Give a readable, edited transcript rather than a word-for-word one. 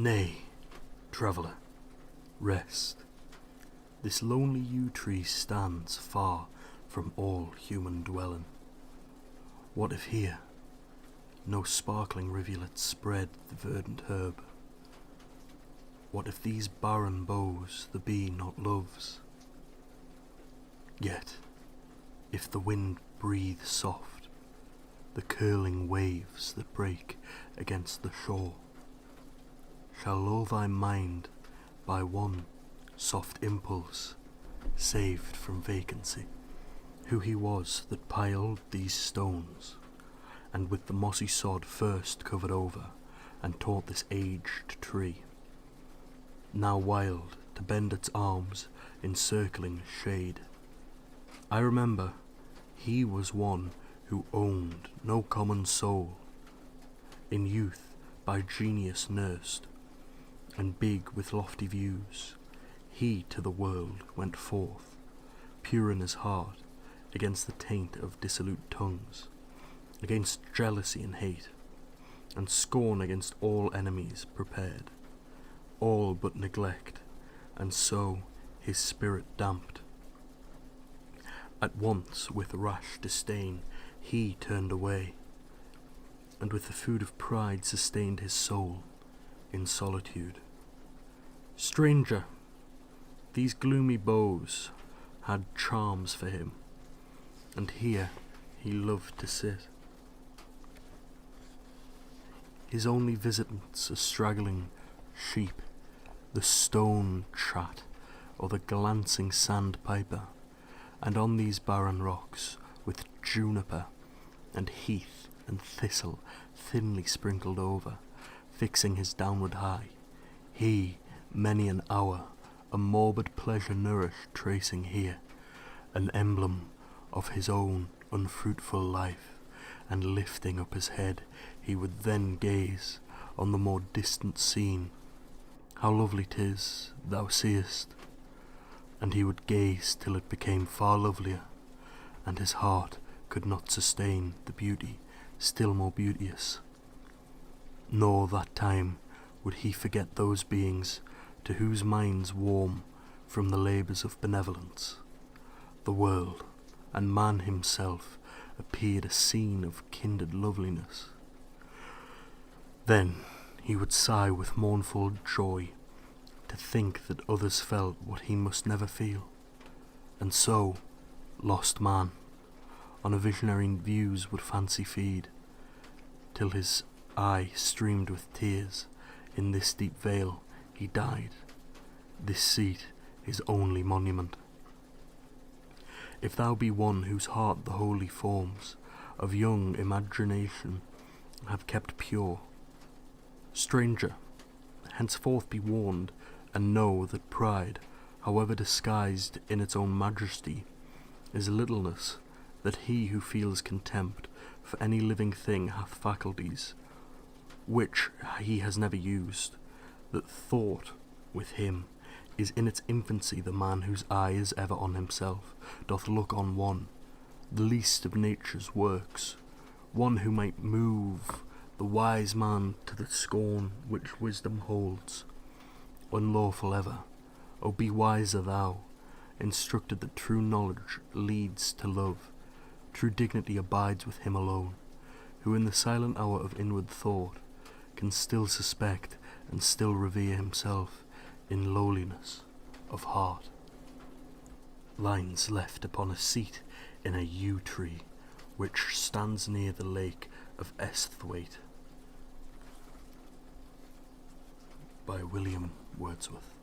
Nay, traveller, rest. This lonely yew-tree stands far from all human dwelling. What if here no sparkling rivulets spread the verdant herb? What if these barren boughs the bee not loves? Yet, if the wind breathe soft, the curling waves that break against the shore shall lull thy mind by one soft impulse, saved from vacancy, who he was that piled these stones, and with the mossy sod first covered over, and taught this aged tree, now wild, to bend its arms in circling shade. I remember he was one who owned no common soul, in youth by genius nursed, and big with lofty views, he to the world went forth, pure in his heart, against the taint of dissolute tongues, against jealousy and hate, and scorn against all enemies prepared, all but neglect, and so his spirit damped. At once with rash disdain he turned away, and with the food of pride sustained his soul in solitude. Stranger, these gloomy boughs had charms for him, and here he loved to sit. His only visitants a straggling sheep, the stone chat, or the glancing sandpiper, and on these barren rocks, with juniper and heath and thistle thinly sprinkled over, fixing his downward eye, he many an hour a morbid pleasure nourished, tracing here an emblem of his own unfruitful life, and lifting up his head he would then gaze on the more distant scene. How lovely 'tis, thou seest, and he would gaze till it became far lovelier, and his heart could not sustain the beauty still more beauteous. Nor that time would he forget those beings to whose minds warm from the labours of benevolence, the world and man himself appeared a scene of kindred loveliness. Then he would sigh with mournful joy to think that others felt what he must never feel, and so, lost man, on a visionary views would fancy feed, till his eye streamed with tears. In this deep vale he died, this seat his only monument. If thou be one whose heart the holy forms of young imagination have kept pure, stranger, henceforth be warned, and know that pride, however disguised in its own majesty, is littleness, that he who feels contempt for any living thing hath faculties which he has never used, that thought with him is in its infancy the man whose eye is ever on himself, doth look on one, the least of nature's works, one who might move the wise man to the scorn which wisdom holds. Unlawful ever, O be wiser thou, instructed that true knowledge leads to love, true dignity abides with him alone, who in the silent hour of inward thought can still suspect and still revere himself in lowliness of heart. Lines left upon a seat in a yew-tree which stands near the lake of Esthwaite, by William Wordsworth.